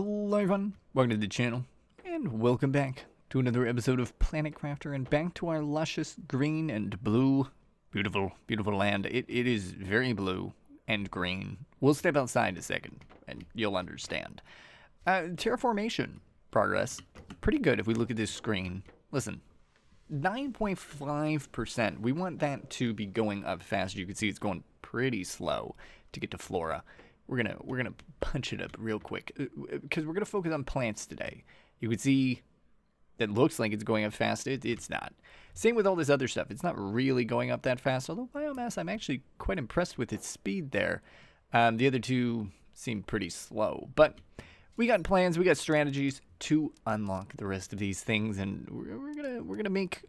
Hello everyone, welcome to the channel, and welcome back to another episode of Planet Crafter, and back to our luscious green and blue, beautiful, beautiful land. It is very blue and green. We'll step outside a second, and you'll understand. Terraformation progress, pretty good if we look at this screen. Listen, 9.5%, we want that to be going up fast. You can see it's going pretty slow to get to flora. We're gonna punch it up real quick because we're gonna focus on plants today. You can see that looks like it's going up fast. It's not. Same with all this other stuff. It's not really going up that fast. Although biomass, I'm actually quite impressed with its speed there. The other two seem pretty slow, but we got plans. We got strategies to unlock the rest of these things, and we're gonna make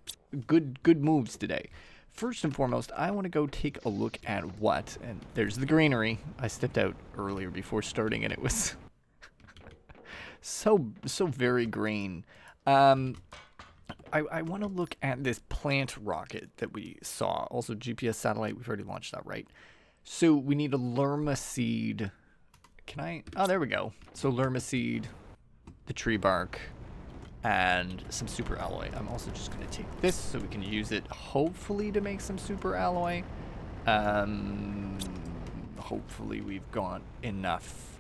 good moves today. First and foremost, I want to go take a look at what, and there's the greenery. I stepped out earlier before starting, and it was so very green. I want to look at this plant rocket that we saw. Also, GPS satellite, we've already launched that, right? So we need a lerma seed. Can I? Oh, there we go. So lerma seed, the tree bark, and some super alloy. I'm also just going to take this so we can use it hopefully to make some super alloy. Hopefully we've got enough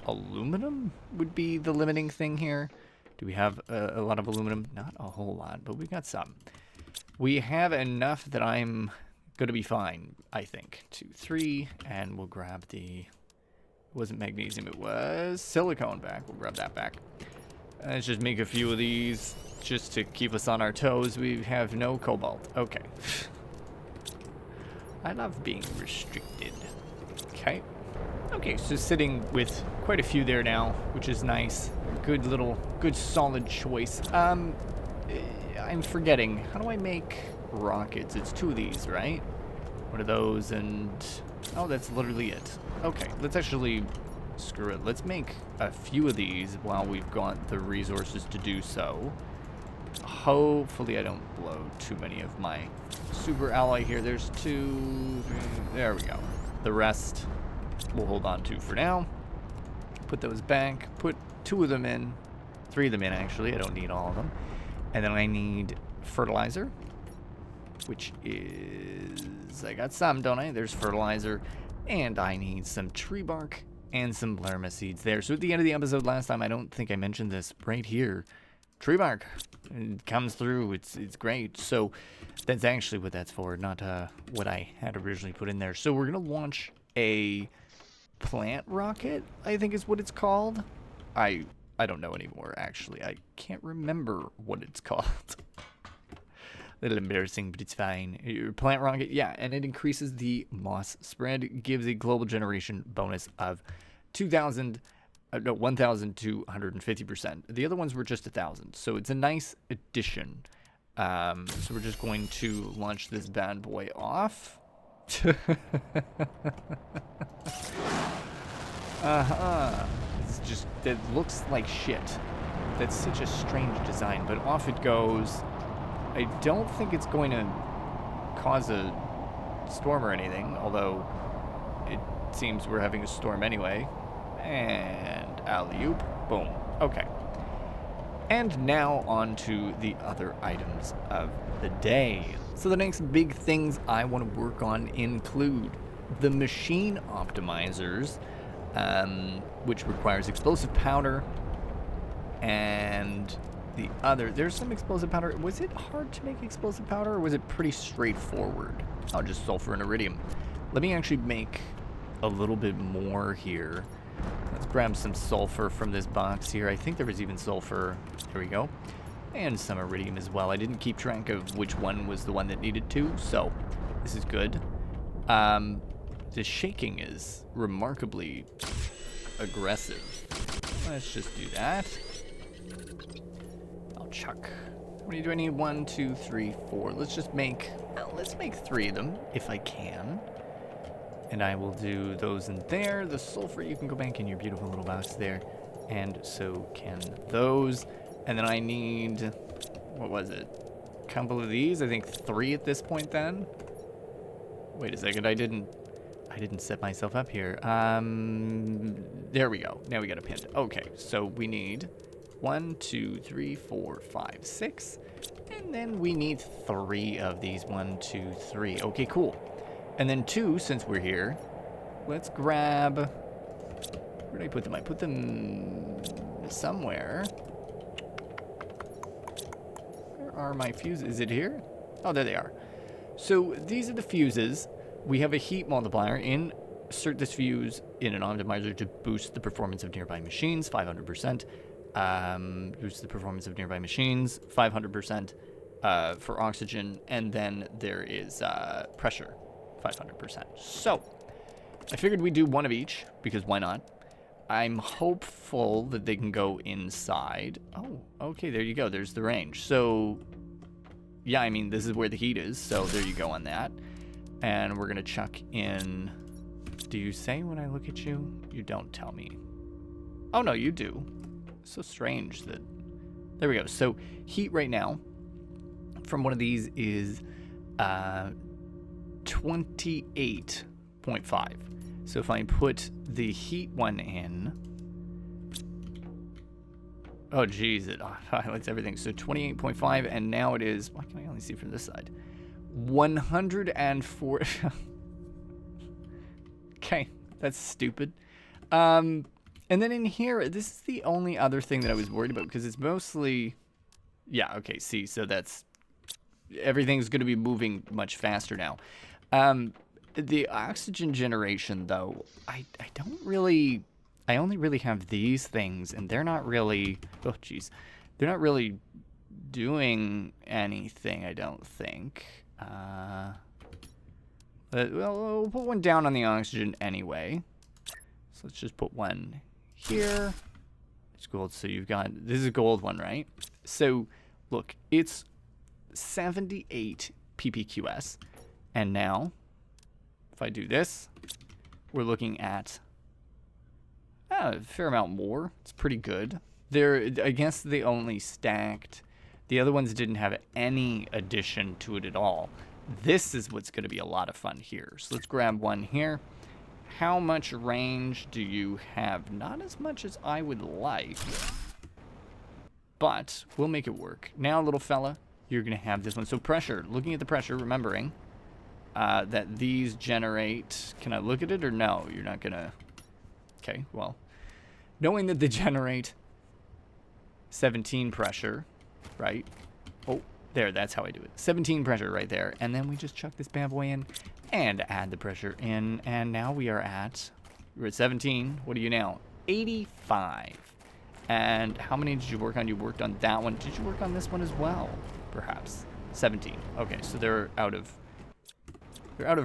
aluminum would be the limiting thing here. Do we have a lot of aluminum? Not a whole lot, but we've got some. We have enough that I'm going to be fine, I think. 2, 3, and we'll grab the... It wasn't magnesium, it was silicone back. We'll grab that back. Let's just make a few of these just to keep us on our toes. We have no cobalt. Okay. I love being restricted. Okay. Okay, so sitting with quite a few there now, which is nice. Good solid choice. I'm forgetting. How do I make rockets? It's 2 of these, right? One of those and... Oh, that's literally it. Okay, let's actually... Screw it. Let's make a few of these while we've got the resources to do so. Hopefully I don't blow too many of my super alloy here. There's 2, 3, there we go. The rest we'll hold on to for now. Put those back. Put 2 of them in. 3 of them in, actually. I don't need all of them. And then I need fertilizer, which is... I got some, don't I? There's fertilizer. And I need some tree bark and some lerma seeds there. So at the end of the episode last time, I don't think I mentioned this right here. Tree bark. It comes through. It's great. So that's actually what that's for, not what I had originally put in there. So we're going to launch a plant rocket, I think is what it's called. I don't know anymore, actually. I can't remember what it's called. A little embarrassing, but it's fine. Your plant rocket, yeah, and it increases the moss spread, gives a global generation bonus of 1,250%. The other ones were just 1,000, so it's a nice addition. So we're just going to launch this bad boy off. It's just, it looks like shit. That's such a strange design, but off it goes. I don't think it's going to cause a storm or anything, although it seems we're having a storm anyway. And alley-oop. Boom. Okay. And now on to the other items of the day. So the next big things I want to work on include the machine optimizers, which requires explosive powder, and... the other, there's some explosive powder. Was it hard to make explosive powder, or was it pretty straightforward? Oh, just sulfur and iridium. Let me actually make a little bit more here. Let's grab some sulfur from this box here. I think there was even sulfur. There we go. And some iridium as well. I didn't keep track of which one was the one that needed to, so this is good. The shaking is remarkably aggressive. Let's just do that. Chuck. How many do I need? 1, 2, 3, 4. Let's just make, let's make 3 of them if I can. And I will do those in there. The sulfur, you can go back in your beautiful little box there. And so can those. And then I need, what was it? A couple of these. I think 3 at this point then. Wait a second, I I didn't set myself up here. There we go. Now we got a pinned. Okay, so we need 1, 2, 3, 4, 5, 6. And then we need 3 of these. 1, 2, 3. Okay, cool. And then 2, since we're here, let's grab... Where did I put them? I put them somewhere. Where are my fuses? Is it here? Oh, there they are. So these are the fuses. We have a heat multiplier. Insert this fuse in an optimizer to boost the performance of nearby machines, 500%. Boost the performance of nearby machines, 500% for oxygen. And then there is pressure, 500%. So I figured we'd do one of each, because why not? I'm hopeful that they can go inside. Oh, okay, there you go. There's the range. So, yeah, I mean, this is where the heat is. So there you go on that. And we're going to chuck in... Do you say when I look at you? You don't tell me. Oh, no, you do. So strange that... There we go. So heat right now from one of these is 28.5. So if I put the heat one in... Oh, geez, it highlights everything. So 28.5, and now it is... Why can I only see from this side? 104... Okay, that's stupid. And then in here, this is the only other thing that I was worried about, because it's mostly... Yeah, okay, see, so that's... Everything's going to be moving much faster now. The oxygen generation, though, I don't really... I only really have these things, and they're not really... Oh, jeez. They're not really doing anything, I don't think. Well, we'll put one down on the oxygen anyway. So let's just put one here. It's gold, so you've got... This is a gold one, right? So, look, it's 78 ppqs. And now... If I do this, we're looking at a fair amount more. It's pretty good. I guess they only stacked. The other ones didn't have any addition to it at all. This is what's going to be a lot of fun here. So let's grab one here. How much range do you have? Not as much as I would like, but we'll make it work. Now, little fella, you're going to have this one. So pressure, looking at the pressure, remembering that these generate... Can I look at it or no? You're not going to... Okay, well. Knowing that they generate 17 pressure, right? Oh, there, that's how I do it. 17 pressure right there. And then we just chuck this bad boy in and add the pressure in. And now we're at 17. What are you now? 85. And how many did you work on? You worked on that one. Did you work on this one as well? Perhaps. 17. Okay, so they're out of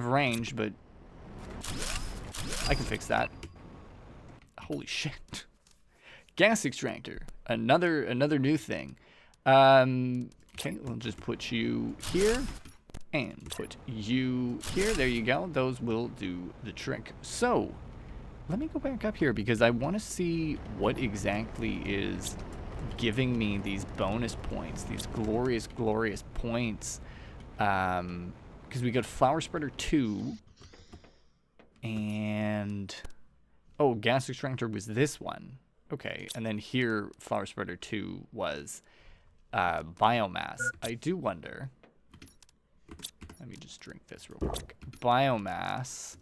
range, but I can fix that. Holy shit. Gas extractor. Another new thing. Okay, we'll just put you here and put you here. There you go. Those will do the trick. So, let me go back up here because I want to see what exactly is giving me these bonus points, these glorious, glorious points. Because we got Flower Spreader 2, and... Oh, Gas Extractor was this one. Okay, and then here, Flower Spreader 2 was Biomass. I do wonder... Let me just drink this real quick. Biomass,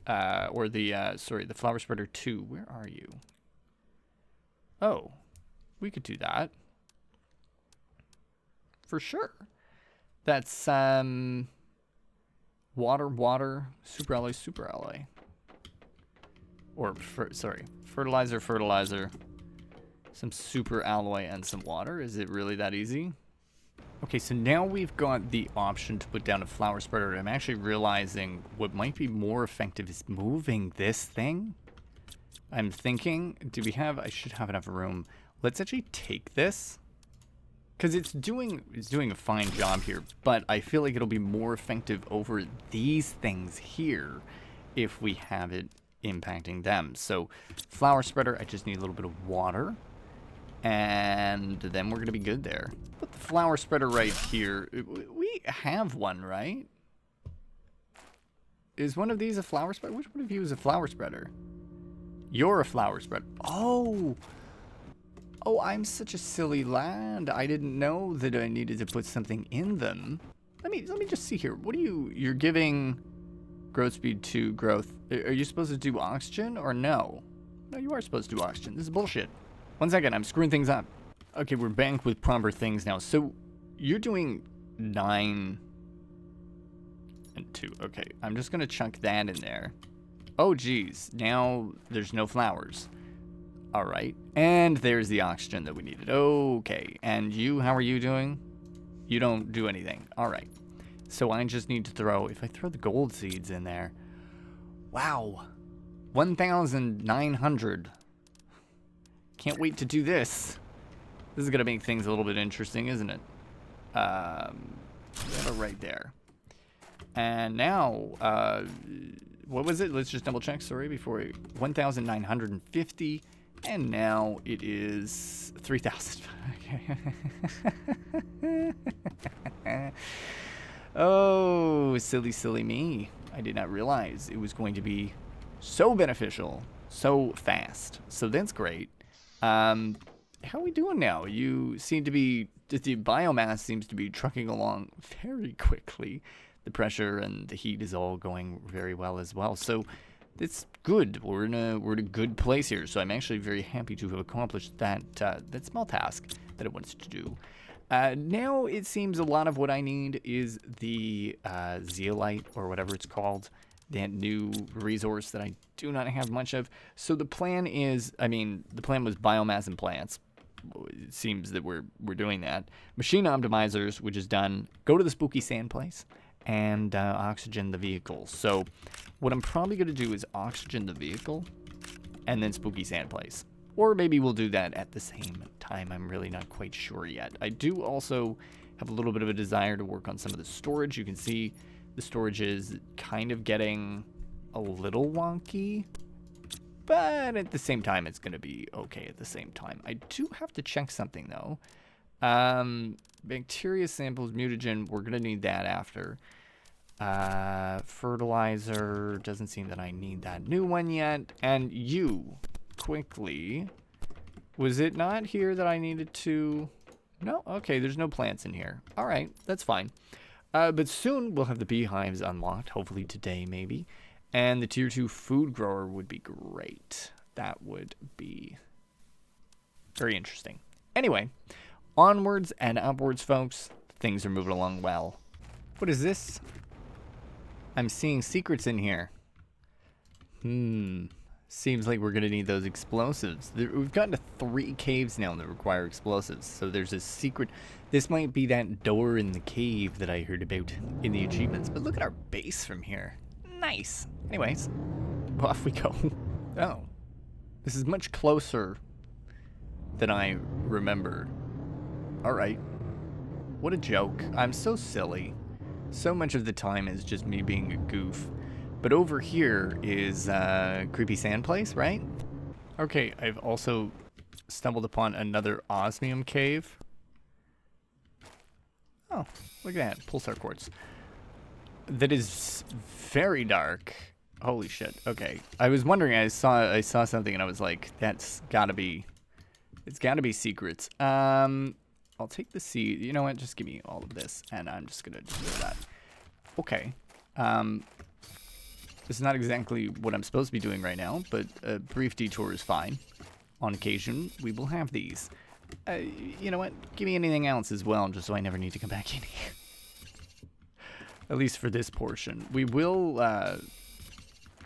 or the, sorry, the Flower Spreader 2. Where are you? Oh, we could do that. For sure. That's, water, super alloy. Or, sorry, fertilizer, some super alloy, and some water. Is it really that easy? Okay, so now we've got the option to put down a flower spreader. I'm actually realizing what might be more effective is moving this thing. I'm thinking, I should have enough room. Let's actually take this. Because it's doing a fine job here, but I feel like it'll be more effective over these things here if we have it impacting them. So, flower spreader, I just need a little bit of water, and then we're going to be good there. Put the flower spreader right here. We have one, right? Is one of these a flower spreader? Which one of you is a flower spreader? You're a flower spreader. Oh! Oh, I'm such a silly lad. I didn't know that I needed to put something in them. Let me just see here. What are you're giving growth speed to growth. Are you supposed to do oxygen or no? No, you are supposed to do oxygen. This is bullshit. 1 second, I'm screwing things up. Okay, we're banked with proper things now. So you're doing 9 and 2. Okay, I'm just gonna chunk that in there. Oh geez, now there's no flowers. All right, and there's the oxygen that we needed. Okay, and you, how are you doing? You don't do anything. All right, so I just need to throw, if I throw the gold seeds in there, wow, 1,900. Can't wait to do this. This is gonna make things a little bit interesting, isn't it? Right there. And now, what was it? Let's just double check, sorry, before 1,950. And now it is 3,000. Okay. Oh, silly, silly me. I did not realize it was going to be so beneficial, so fast. So that's great. How are we doing now? You seem to be, the biomass seems to be trucking along very quickly. The pressure and the heat is all going very well as well. So it's good. We're in a good place here. So I'm actually very happy to have accomplished that small task that it wants to do. Now it seems a lot of what I need is the zeolite or whatever it's called, that new resource that I do not have much of. So the plan is, the plan was biomass and plants. It seems that we're doing that. Machine optimizers, which is done. Go to the spooky sand place and oxygen the vehicle. So what I'm probably going to do is oxygen the vehicle and then spooky sand place. Or maybe we'll do that at the same time. I'm really not quite sure yet. I do also have a little bit of a desire to work on some of the storage. You can see the storage is kind of getting a little wonky, but at the same time, it's going to be okay at the same time. I do have to check something, though. Bacteria samples, mutagen, we're going to need that after. Fertilizer, doesn't seem that I need that new one yet. And you, quickly, was it not here that I needed to? No? Okay, there's no plants in here. All right, that's fine. But soon we'll have the beehives unlocked, hopefully today maybe. And the tier 2 food grower would be great. That would be very interesting. Anyway, onwards and upwards, folks. Things are moving along well. What is this? I'm seeing secrets in here. Seems like we're going to need those explosives. We've gotten to 3 caves now that require explosives. So there's a secret. This might be that door in the cave that I heard about in the achievements. But look at our base from here. Nice. Anyways, off we go. Oh, this is much closer than I remembered. All right. What a joke. I'm so silly. So much of the time is just me being a goof. But over here is creepy sand place, right? Okay, I've also stumbled upon another osmium cave. Oh, look at that. Pulsar quartz. That is very dark. Holy shit. Okay. I was wondering, I saw something and I was like, that's gotta be, it's gotta be secrets. I'll take the seed. You know what? Just give me all of this and I'm just gonna do that. Okay. This is not exactly what I'm supposed to be doing right now, but a brief detour is fine. On occasion, we will have these. You know what? Give me anything else as well, just so I never need to come back in here. At least for this portion. We will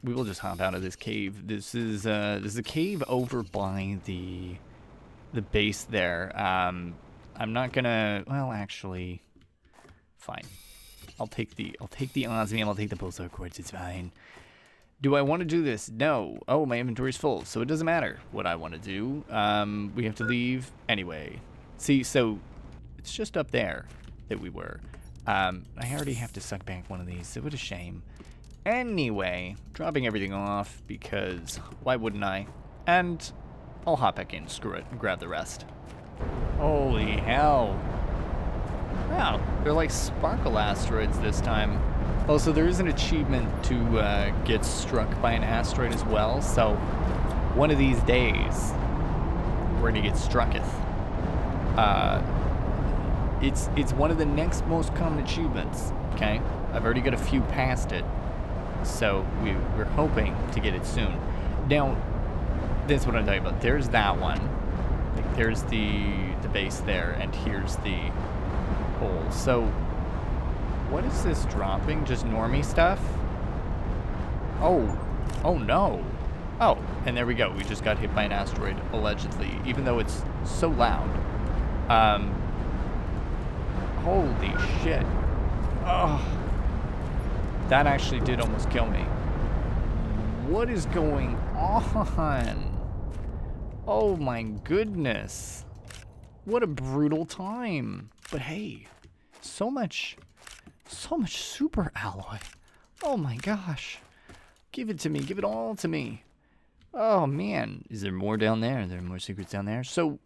just hop out of this cave. This is a cave over by the base there. I'm not gonna, well, actually, fine. I'll take the osmium, I'll take the pulsar quartz, it's fine. Do I want to do this? No. Oh, my inventory's full, so it doesn't matter what I want to do. We have to leave anyway. See, so it's just up there that we were. I already have to suck back one of these, so what a shame. Anyway, dropping everything off because why wouldn't I? And I'll hop back in, screw it, and grab the rest. Holy hell. Wow, they're like sparkle asteroids this time. Also, there is an achievement to get struck by an asteroid as well, so one of these days, we're gonna get strucketh. It's one of the next most common achievements, okay? I've already got a few past it, so we're hoping to get it soon. Now, that's what I'm talking about. There's that one. Like, there's the base there, and here's the hole. So, what is this dropping? Just normie stuff? Oh no. Oh, and there we go. We just got hit by an asteroid, allegedly, even though it's so loud. Holy shit. Oh, that actually did almost kill me. What is going on? Oh my goodness. What a brutal time. But hey, so much super alloy. Oh my gosh. Give it to me. Give it all to me. Oh man. Is there more down there? Are there more secrets down there? So,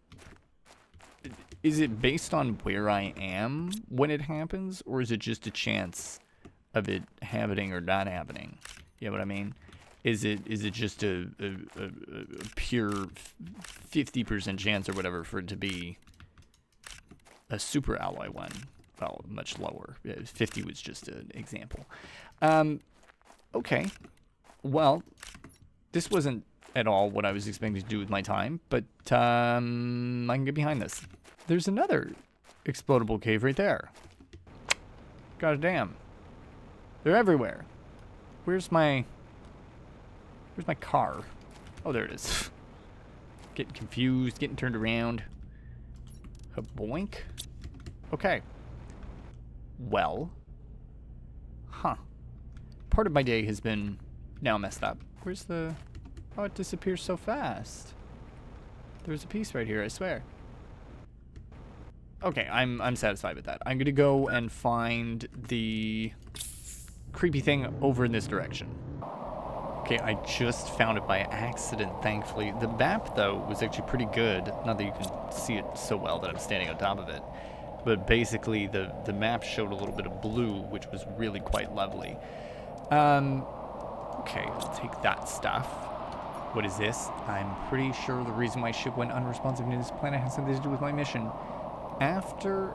is it based on where I am when it happens? Or is it just a chance of it happening or not happening? You know what I mean? Is it just a pure 50% chance or whatever for it to be a super alloy one? Well, much lower. 50 was just an example. Okay. Well, this wasn't at all what I was expecting to do with my time, but I can get behind this. There's another explodable cave right there. God damn. They're everywhere. Where's my car? Oh, there it is. Getting confused, getting turned around. A boink. Okay. Well. Huh. Part of my day has been now messed up. Where's the... Oh, it disappears so fast. There's a piece right here, I swear. Okay, I'm satisfied with that. I'm gonna go and find the creepy thing over in this direction. Okay, I just found it by accident, thankfully. The map, though, was actually pretty good. Not that you can see it so well that I'm standing on top of it. But basically, the map showed a little bit of blue, which was really quite lovely. Okay, I'll take that stuff. What is this? I'm pretty sure the reason my ship went unresponsive to this planet has something to do with my mission. After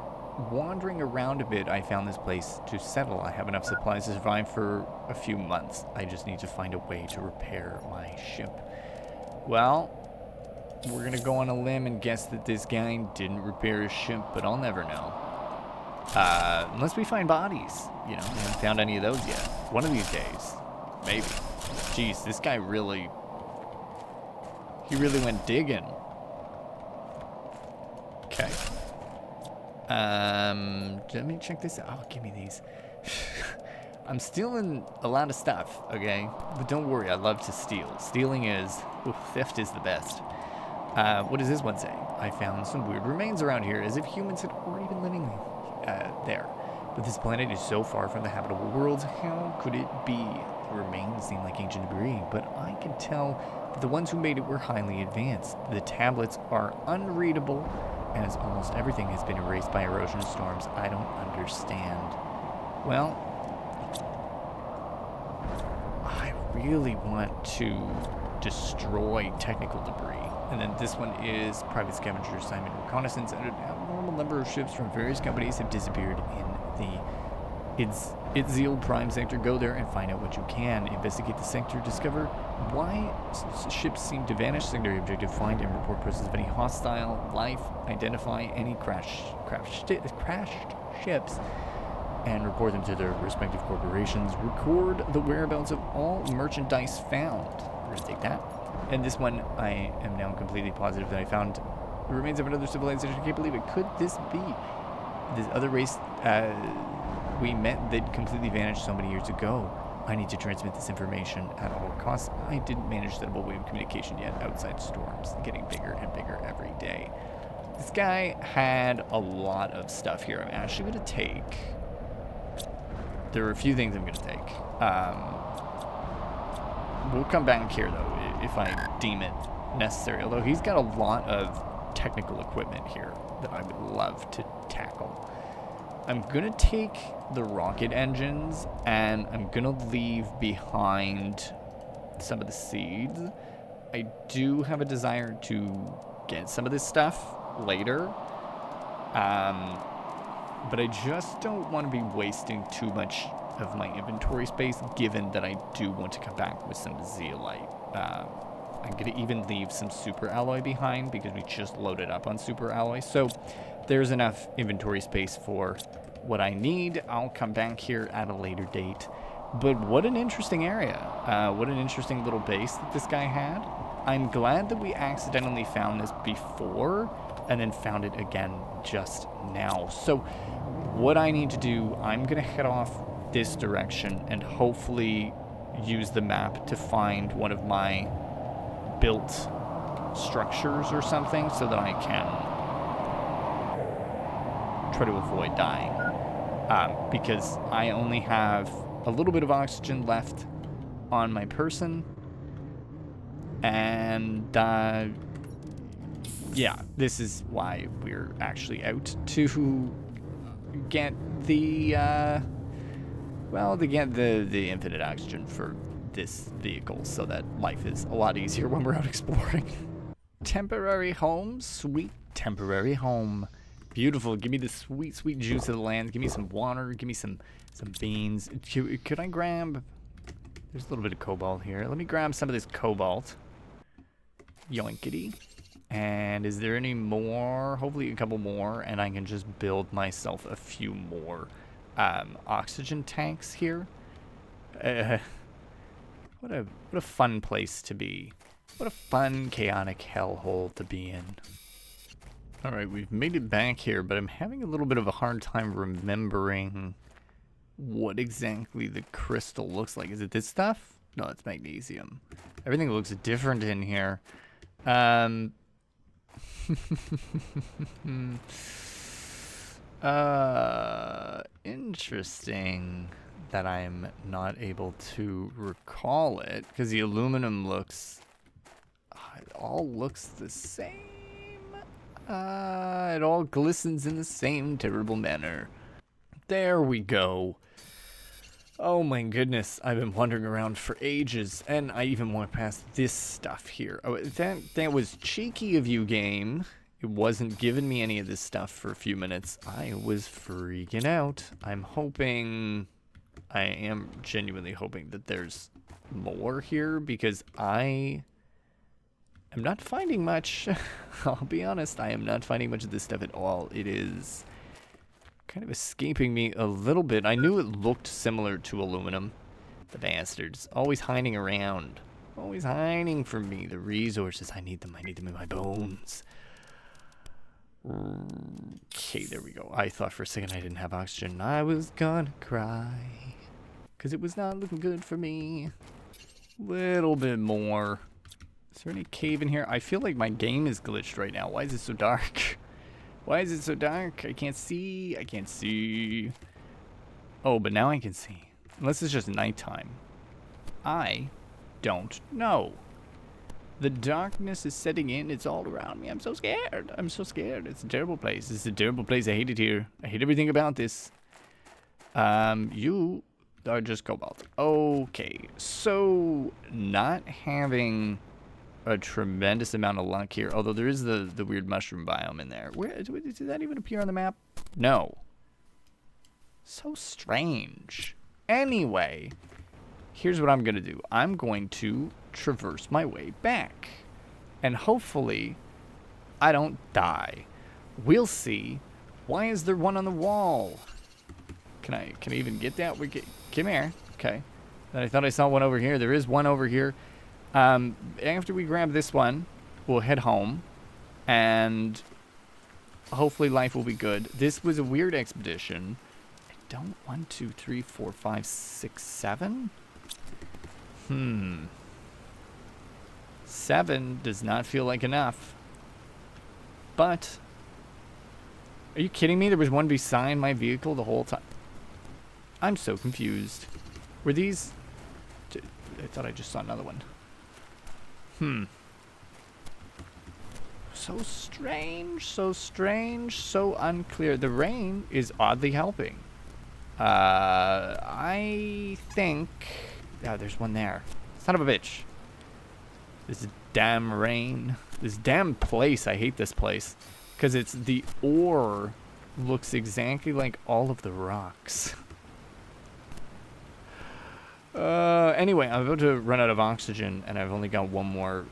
wandering around a bit, I found this place to settle. I have enough supplies to survive for a few months. I just need to find a way to repair my ship. Well, we're gonna go on a limb and guess that this guy didn't repair his ship, but I'll never know. Unless we find bodies. You know, we haven't found any of those yet. One of these days. Maybe. Jeez, this guy really... He really went digging. Okay. Let me check this out. Oh, give me these. I'm stealing a lot of stuff, okay? But don't worry, I love to steal. Stealing is... Ooh, theft is the best. What does this one say? I found some weird remains around here, as if humans had already been living there. But this planet is so far from the habitable world, how could it be? The remains seem like ancient debris, but I can tell that the ones who made it were highly advanced. The tablets are unreadable, and as almost everything has been erased by erosion storms, I don't understand. Well, I really want to destroy technical debris. And then this one is private scavenger assignment reconnaissance. An abnormal number of ships from various companies have disappeared in its Zeal Prime sector. Go there and find out what you can. Investigate the sector. Discover why ships seem to vanish. Secondary objective: find and report presence of any hostile life. Identify any crashed ships and report them to their respective corporations. Record the whereabouts of all merchandise found. We're gonna take that. And this one, I am now completely positive that I found the remains of another civilization. I can't believe it. Could this be this other race we met that completely vanished so many years ago? I need to transmit this information at all costs. I didn't manage that way of communication yet. Outside storms getting bigger and bigger every day. This guy had a lot of stuff here. I'm actually going to take... There are a few things I'm going to take. We'll come back here, though, if I deem it necessary. Although he's got a lot of technical equipment here that I would love to tackle. I'm gonna take the rocket engines and I'm gonna leave behind some of the seeds. I do have a desire to get some of this stuff later. But I just don't want to be wasting too much of my inventory space, given that I do want to come back with some zeolite. I'm going to even leave some super alloy behind because we just loaded up on super alloy. So there's enough inventory space for what I need. I'll come back here at a later date. But what an interesting area. What an interesting little base that this guy had. I'm glad that we accidentally found this before and then found it again just now. So what I need to do, I'm going to head off this direction and hopefully use the map to find one of my built structures or something so that I can try to avoid dying. Because I only have a little bit of oxygen left on my person. And yeah, this is why we're actually out to get the the infinite oxygen for this vehicle so that life is a lot easier when we're out exploring. Temporary home, sweet temporary home. Beautiful. Give me the sweet, sweet juice of the land. Give me some water. Give me some beans. Could I grab... There's a little bit of cobalt here. Let me grab some of this cobalt. Yoinkity. And is there any more? Hopefully a couple more, and I can just build myself a few more oxygen tanks here. What a fun place to be. What a fun, chaotic hellhole to be in. Alright, we've made it back here, but I'm having a little bit of a hard time remembering what exactly the crystal looks like. Is it this stuff? No, it's magnesium. Everything looks different in here. Interesting that I'm not able to recall it, because the aluminum looks... it all looks the same. It all glistens in the same terrible manner. There we go. Oh my goodness, I've been wandering around for ages, and I even went past this stuff here. Oh, that was cheeky of you, game. It wasn't giving me any of this stuff for a few minutes. I was freaking out. I am genuinely hoping that there's more here, because I'm not finding much. I'll be honest, I am not finding much of this stuff at all. It is kind of escaping me a little bit. I knew it looked similar to aluminum. The bastards. Always hiding around. Always hiding from me. The resources. I need them. I need them in my bones. Okay, there we go. I thought for a second I didn't have oxygen. I was gonna cry. Because it was not looking good for me. Little bit more. Is there any cave in here? I feel like my game is glitched right now. Why is it so dark? Why is it so dark? I can't see. I can't see. Oh, but now I can see. Unless it's just nighttime. I don't know. The darkness is setting in. It's all around me. I'm so scared. I'm so scared. It's a terrible place. It's a terrible place. I hate it here. I hate everything about this. You are just cobalt. Okay. So, not having a tremendous amount of luck here. Although there is the weird mushroom biome in there. Where did that even appear on the map? No. So strange. Anyway, here's what I'm going to do. I'm going to traverse my way back. And hopefully, I don't die. We'll see. Why is there one on the wall? Can I even get that? Come here. Okay. I thought I saw one over here. There is one over here. After we grab this one, we'll head home, and hopefully life will be good. This was a weird expedition. I don't... 1, 2, 3, 4, 5, 6, 7? 7 does not feel like enough. But, are you kidding me? There was one beside my vehicle the whole time. I'm so confused. Were these... I thought I just saw another one. So strange, so strange, so unclear. The rain is oddly helping. I think... Oh, there's one there. Son of a bitch. This damn rain. This damn place. I hate this place. Because it's the ore looks exactly like all of the rocks. Anyway, I'm about to run out of oxygen, and I've only got one more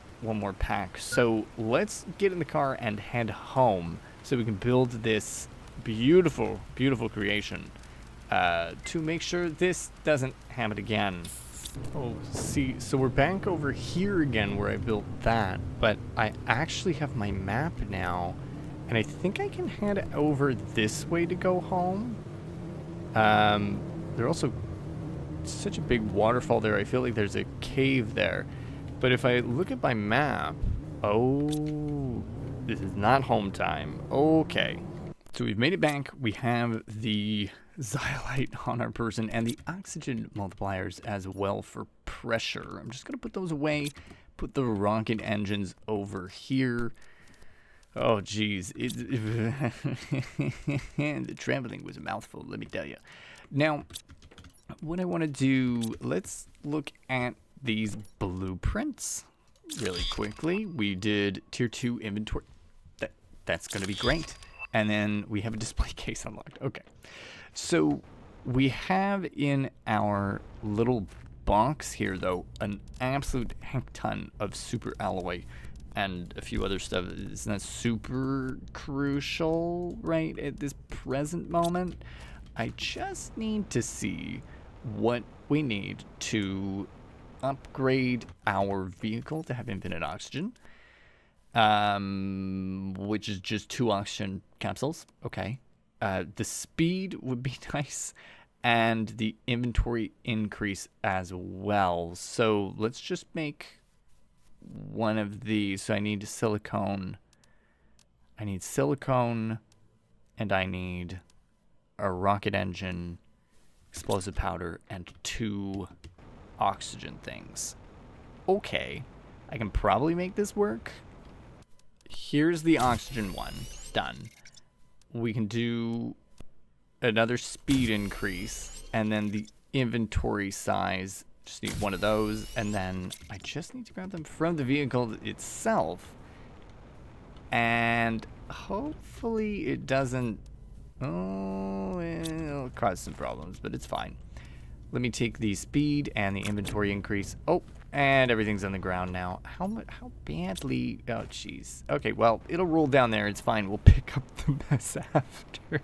pack. So let's get in the car and head home so we can build this beautiful, beautiful creation to make sure this doesn't happen again. Oh, see, so we're back over here again where I built that, but I actually have my map now, and I think I can head over this way to go home. There also such a big waterfall there. I feel like there's a cave there. But if I look at my map, oh, this is not home time. Okay. So we've made it back. We have the zeolite on our person and the oxygen multipliers as well for pressure. I'm just going to put those away, put the rocket engines over here. Oh, geez. The traveling was a mouthful, let me tell you. Now, what I want to do, let's look at these blueprints really quickly. We did tier 2 inventory. That's going to be great. And then we have a display case unlocked. Okay. So we have in our little box here, though, an absolute heck ton of super alloy and a few other stuff. It's not super crucial right at this present moment. I just need to see what we need to upgrade our vehicle to have infinite oxygen, which is just 2 oxygen capsules. Okay. The speed would be nice, and the inventory increase as well. So let's just make one of these. So I need silicone. I need silicone, and I need a rocket engine, explosive powder, and 2 oxygen things. Okay, I can probably make this work. Here's the oxygen one. Done. We can do another speed increase, and then the inventory size. Just need one of those, and then I just need to grab them from the vehicle itself. And hopefully it doesn't... Oh, it'll cause some problems, but it's fine. Let me take the speed and the inventory increase. Oh, and everything's on the ground now. How badly... Oh, jeez. Okay, well, it'll roll down there. It's fine. We'll pick up the mess after.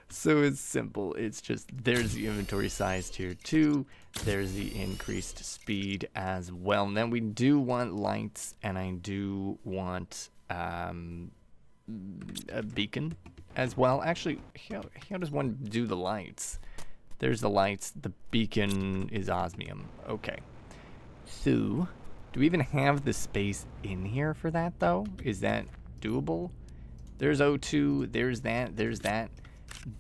So it's simple. It's just, there's the inventory size tier 2. There's the increased speed as well. And then we do want lights, and I do want... a beacon as well. Actually, how does one do the lights? There's the lights. The beacon is osmium. Okay. So, do we even have the space in here for that, though? Is that doable? There's O2. There's that. There's that.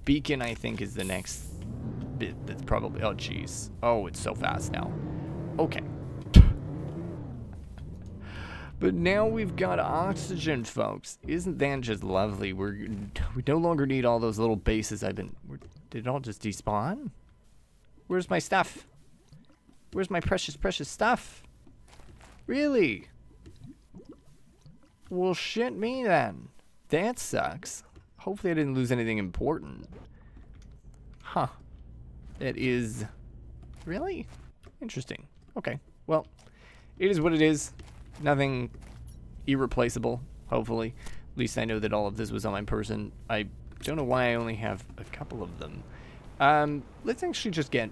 Beacon, I think, is the next bit that's probably... Oh, jeez. Oh, it's so fast now. Okay. But now we've got oxygen, folks. Isn't that just lovely? We no longer need all those little bases did it all just despawn? Where's my stuff? Where's my precious, precious stuff? Really? Well, shit me then. That sucks. Hopefully I didn't lose anything important. Huh. That is... Really? Interesting. Okay. Well, it is what it is. Nothing irreplaceable, hopefully. At least I know that all of this was on my person. I don't know why I only have a couple of them. Let's actually just get,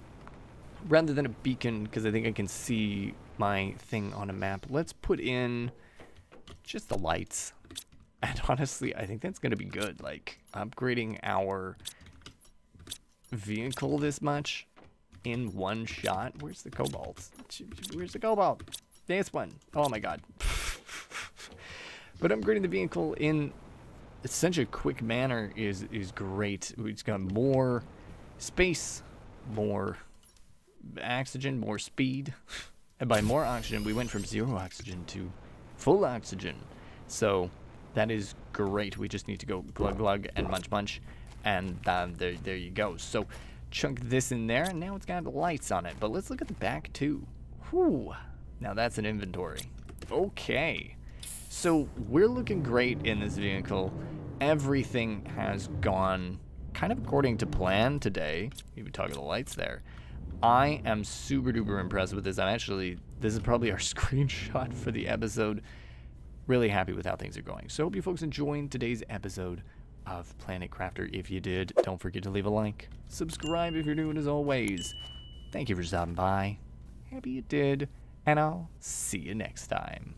rather than a beacon, because I think I can see my thing on a map, let's put in just the lights. And honestly, I think that's going to be good. Like, upgrading our vehicle this much in one shot. Where's the cobalt? Where's the cobalt? This one. Oh my god. But upgrading the vehicle in such a quick manner is great. It's got more space, more oxygen, more speed. And by more oxygen, we went from 0 oxygen to full oxygen. So that is great. We just need to go glug glug and munch munch, and there you go. So chunk this in there, and now it's got lights on it. But let's look at the back too. Whew. Now that's an inventory. Okay. So we're looking great in this vehicle. Everything has gone kind of according to plan today. Even talking the lights there. I am super duper impressed with this. This is probably our screenshot for the episode. Really happy with how things are going. So hope you folks enjoyed today's episode of Planet Crafter. If you did, don't forget to leave a like. Subscribe if you're new, and as always, thank you for stopping by. Happy you did, and I'll see you next time.